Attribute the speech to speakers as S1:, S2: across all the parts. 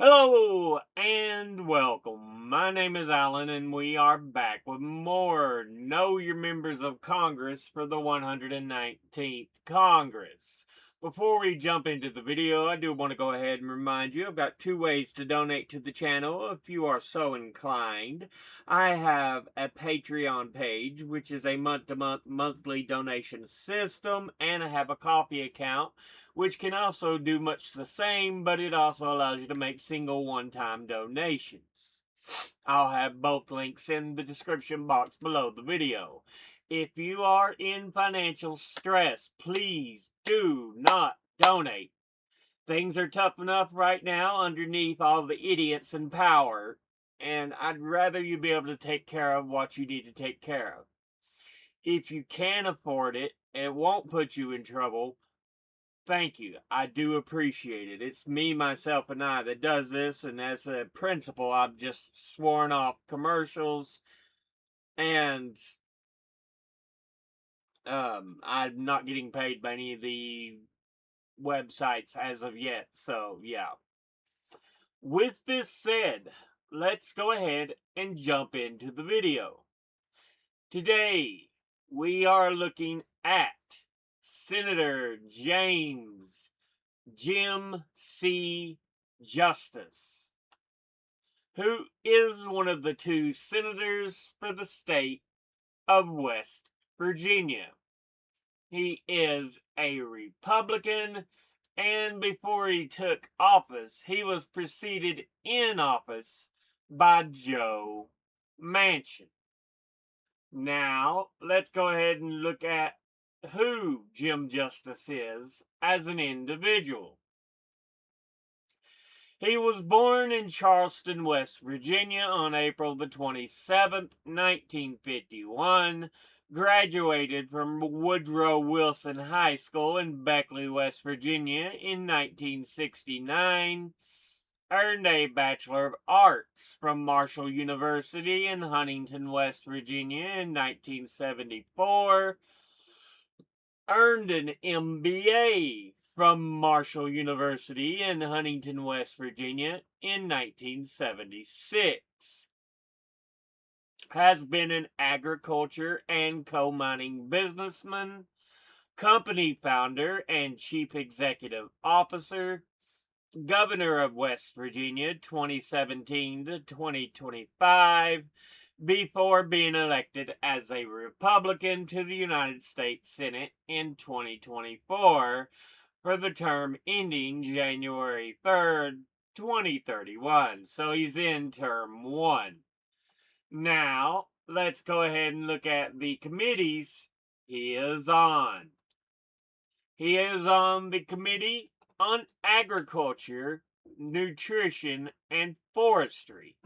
S1: Hello and welcome. My name is Alan, and we are back with more Know Your Members of Congress for the 119th Congress. Before we jump into the video, I do want to go ahead and remind you I've got two ways to donate to the channel if you are so inclined. I have a Patreon page, which is a month-to-month monthly donation system, and I have a Ko-fi account, which can also do much the same, but it also allows you to make single one-time donations. I'll have both links in the description box below the video. If you are in financial stress, please do not donate. Things are tough enough right now underneath all the idiots in power, and I'd rather you be able to take care of what you need to take care of. If you can afford it, it won't put you in trouble. Thank you. I do appreciate it. It's me, myself, and I that does this, and as a principal, I've just sworn off commercials, and I'm not getting paid by any of the websites as of yet. So yeah. With this said, let's go ahead and jump into the video. Today, we are looking at Senator James Jim C. Justice, who is one of the two senators for the state of West Virginia. He is a Republican, and before he took office, he was preceded in office by Joe Manchin. Now, let's go ahead and look at who Jim Justice is as an individual. He was born in Charleston, West Virginia on April the 27th, 1951, graduated from Woodrow Wilson High School in Beckley, West Virginia in 1969, earned a Bachelor of Arts from Marshall University in Huntington, West Virginia in 1974, earned an MBA from Marshall University in Huntington, West Virginia in 1976. Has been an agriculture and coal mining businessman, company founder and chief executive officer, governor of West Virginia 2017 to 2025, before being elected as a Republican to the United States Senate in 2024 for the term ending January 3rd, 2031. So he's in term one. Now, let's go ahead and look at the committees he is on. He is on the Committee on Agriculture, Nutrition, and Forestry,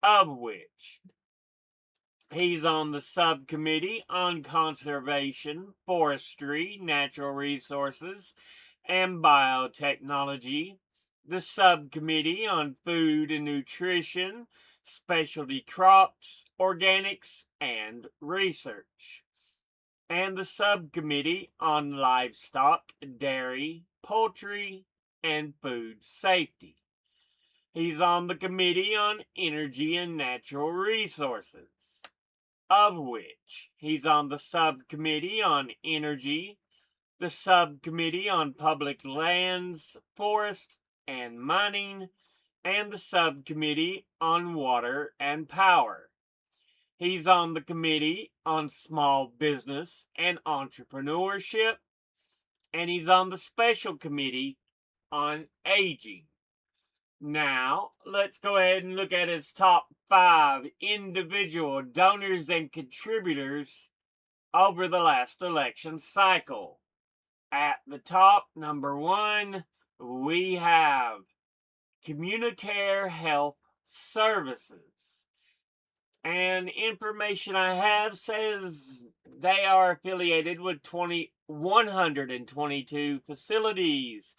S1: of which he's on the Subcommittee on Conservation, Forestry, Natural Resources, and Biotechnology, the Subcommittee on Food and Nutrition, Specialty Crops, Organics, and Research, and the Subcommittee on Livestock, Dairy, Poultry, and Food Safety. He's on the Committee on Energy and Natural Resources, of which he's on the Subcommittee on Energy, the Subcommittee on Public Lands, Forests, and Mining, and the Subcommittee on Water and Power. He's on the Committee on Small Business and Entrepreneurship, and he's on the Special Committee on Aging. Now, let's go ahead and look at his top 5 individual donors and contributors over the last election cycle. At the top, number 1, we have Communicare Health Services. And information I have says they are affiliated with 122 facilities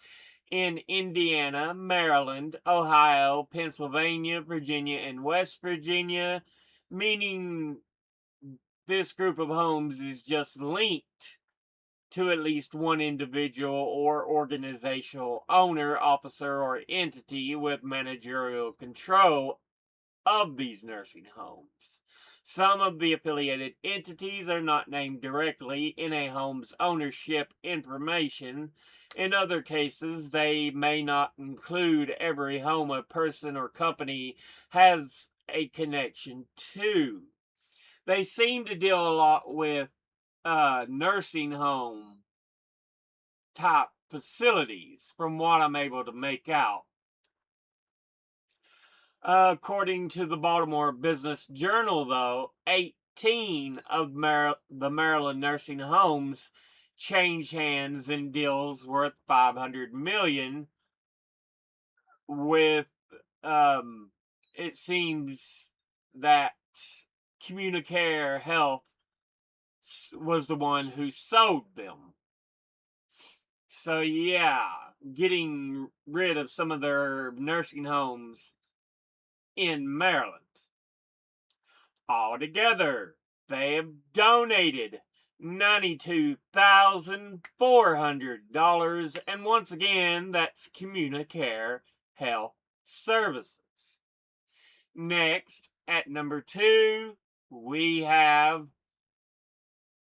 S1: in Indiana, Maryland, Ohio, Pennsylvania, Virginia, and West Virginia, meaning this group of homes is just linked to at least one individual or organizational owner, officer, or entity with managerial control of these nursing homes. Some of the affiliated entities are not named directly in a home's ownership information. In other cases, they may not include every home a person or company has a connection to. They seem to deal a lot with nursing home type facilities, from what I'm able to make out. According to the Baltimore Business Journal, though, 18 of the Maryland nursing homes change hands in deals worth $500 million. With it seems that Communicare Health was the one who sold them. So yeah, getting rid of some of their nursing homes in Maryland. Altogether, they have donated $92,400, and once again, that's Communicare Health Services. Next, at number 2, we have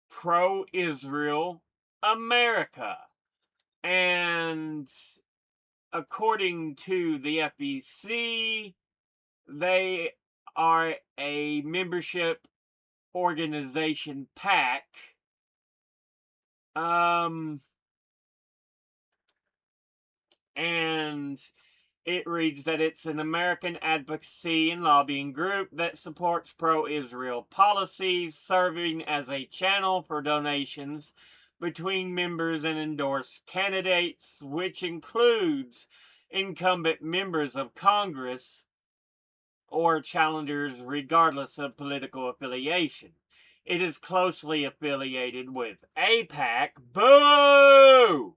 S1: Pro-Israel America. And according to the FEC, they are a membership organization PAC. And it reads that it's an American advocacy and lobbying group that supports pro-Israel policies, serving as a channel for donations between members and endorsed candidates, which includes incumbent members of Congress or challengers regardless of political affiliation. It is closely affiliated with AIPAC, boo,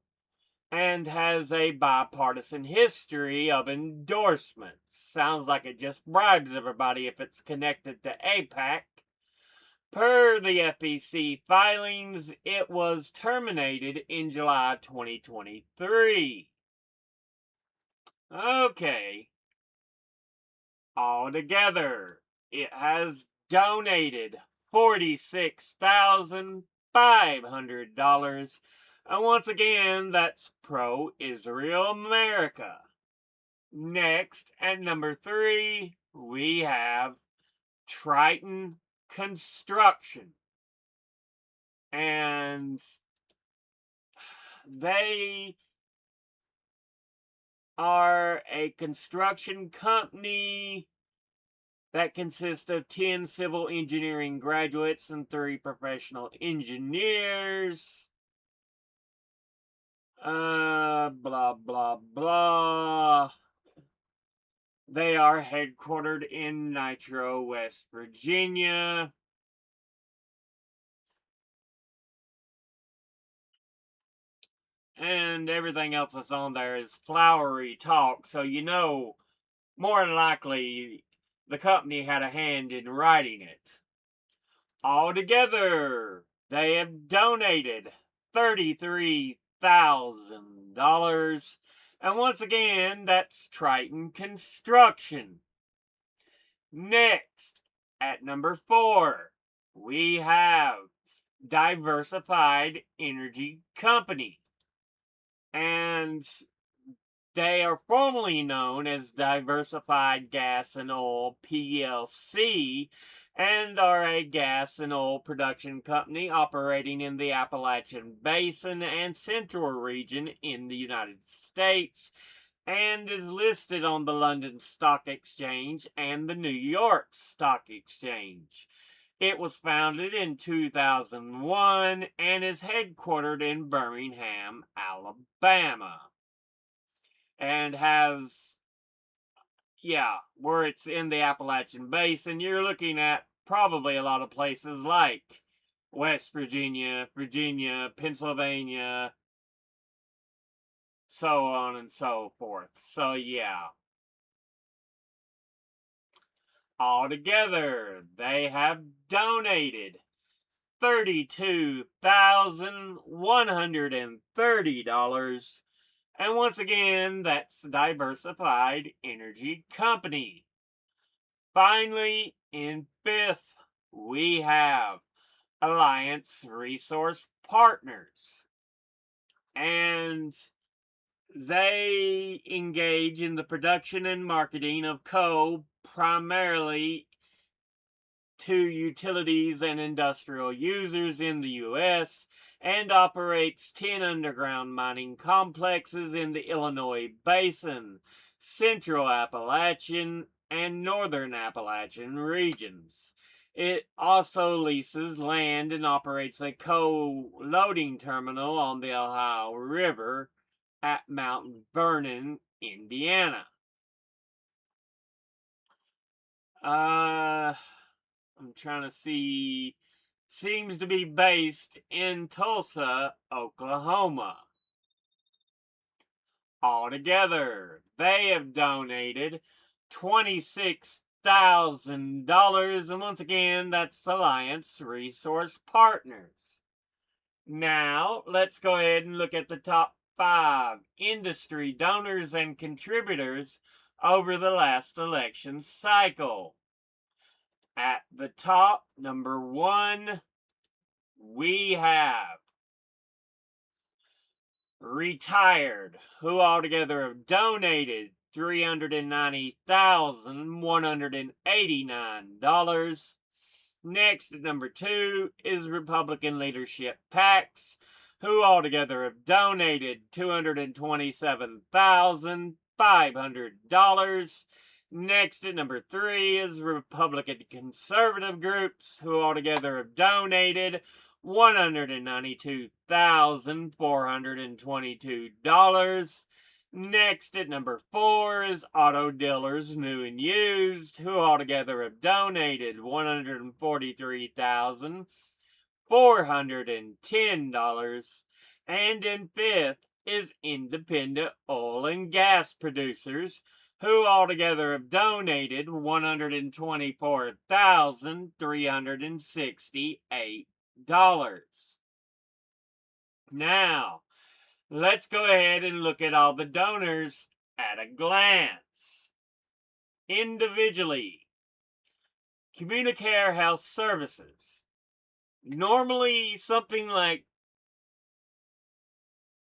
S1: and has a bipartisan history of endorsements. Sounds like it just bribes everybody if it's connected to AIPAC. Per the FEC filings, it was terminated in July 2023. Okay. Altogether, it has donated $46,500. And once again, that's Pro-Israel America. Next, at number 3, we have Triton Construction. And they are a construction company that consists of 10 civil engineering graduates and 3 professional engineers. Blah, blah, blah. They are headquartered in Nitro, West Virginia. And everything else that's on there is flowery talk, so you know more than likely the company had a hand in writing it. Altogether, they have donated $33,000. And once again, that's Triton Construction. Next, at number 4, we have Diversified Energy Company. And they are formerly known as Diversified Gas and Oil PLC, and are a gas and oil production company operating in the Appalachian Basin and Central region in the United States, and is listed on the London Stock Exchange and the New York Stock Exchange. It was founded in 2001 and is headquartered in Birmingham, Alabama. And has, where it's in the Appalachian Basin, you're looking at probably a lot of places like West Virginia, Pennsylvania, so on and so forth. So yeah. Altogether, they have donated $32,130. And once again, that's Diversified Energy Company. Finally, in fifth, we have Alliance Resource Partners. And they engage in the production and marketing of coal primarily to utilities and industrial users in the U.S. and operates 10 underground mining complexes in the Illinois Basin, Central Appalachian, and Northern Appalachian regions. It also leases land and operates a coal loading terminal on the Ohio River at Mount Vernon, Indiana. I'm trying to see. Seems to be based in Tulsa, Oklahoma. Altogether, they have donated $26,000, and once again, that's Alliance Resource Partners. Now, let's go ahead and look at the top 5 industry donors and contributors over the last election cycle. At the top, number 1, we have Retired, who altogether have donated $390,189. Next, at number 2, is Republican Leadership PACs, who altogether have donated $227,500. Next, at number 3, is Republican Conservative Groups, who altogether have donated $192,422. Next, at number 4, is Auto Dealers New and Used, who altogether have donated $143,410. And in 5th is Independent Oil and Gas Producers, who altogether have donated $124,368. Now, let's go ahead and look at all the donors at a glance. Individually, Communicare Health Services. Normally, something like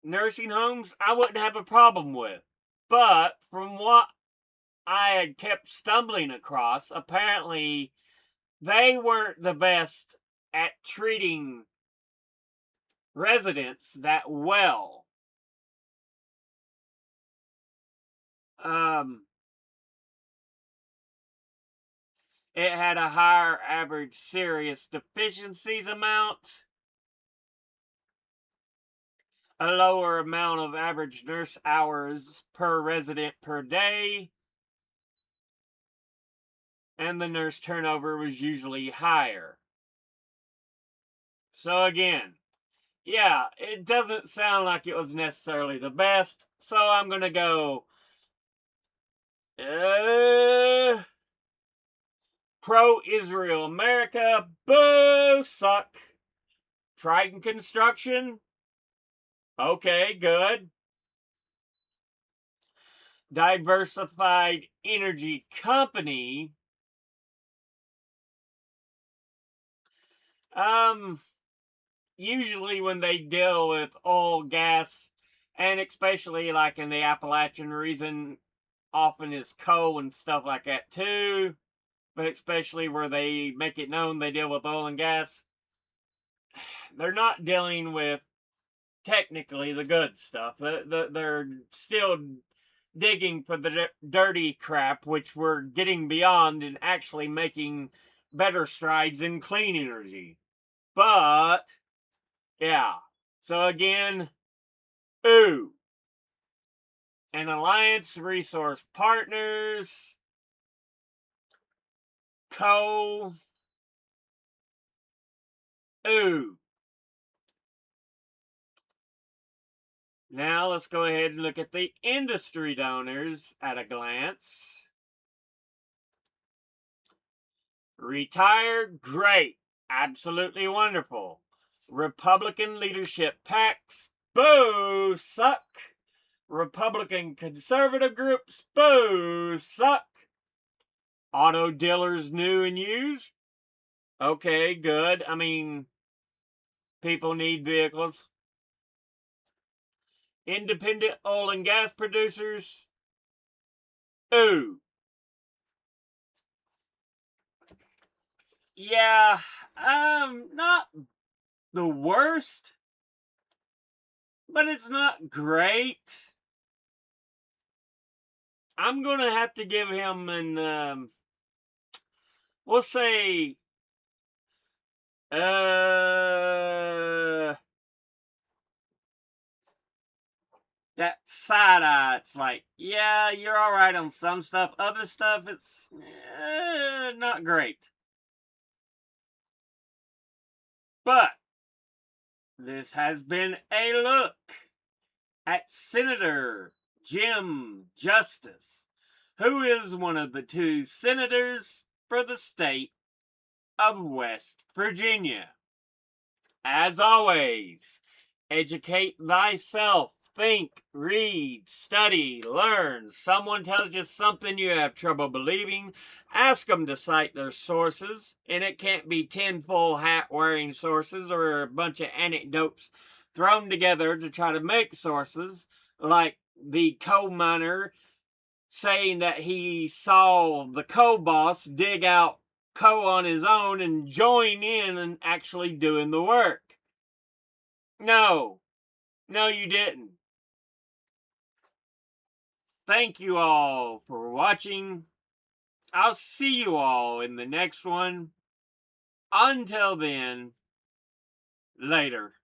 S1: nursing homes, I wouldn't have a problem with. But from what I had kept stumbling across, apparently they weren't the best at treating residents that well. It had a higher average serious deficiencies amount, a lower amount of average nurse hours per resident per day, and the nurse turnover was usually higher. So again, yeah, it doesn't sound like it was necessarily the best, so I'm going to go pro-Israel America, boo, suck. Triton Construction, okay, good. Diversified Energy Company, usually when they deal with oil, gas, and especially like in the Appalachian region, often is coal and stuff like that too, but especially where they make it known they deal with oil and gas, they're not dealing with technically the good stuff. They're still digging for the dirty crap, which we're getting beyond and actually making better strides in clean energy. But, yeah. So again, ooh. And Alliance Resource Partners, coal, ooh. Now let's go ahead and look at the industry donors at a glance. Retired, great. Absolutely wonderful. Republican leadership packs, boo, suck. Republican conservative groups, boo, suck. Auto dealers new and used. Okay, good. I mean, people need vehicles. Independent oil and gas producers. Ooh. Yeah, not the worst, but it's not great. I'm gonna have to give him we'll say, uh, that side eye. It's like, yeah, you're all right on some stuff. Other stuff, it's not great. But this has been a look at Senator Jim Justice, who is one of the two senators for the state of West Virginia. As always, educate thyself. Think, read, study, learn. Someone tells you something you have trouble believing, ask them to cite their sources, and it can't be tinfoil hat wearing sources or a bunch of anecdotes thrown together to try to make sources, like the coal miner saying that he saw the coal boss dig out coal on his own and join in and actually doing the work. No, no, you didn't. Thank you all for watching. I'll see you all in the next one. Until then, later.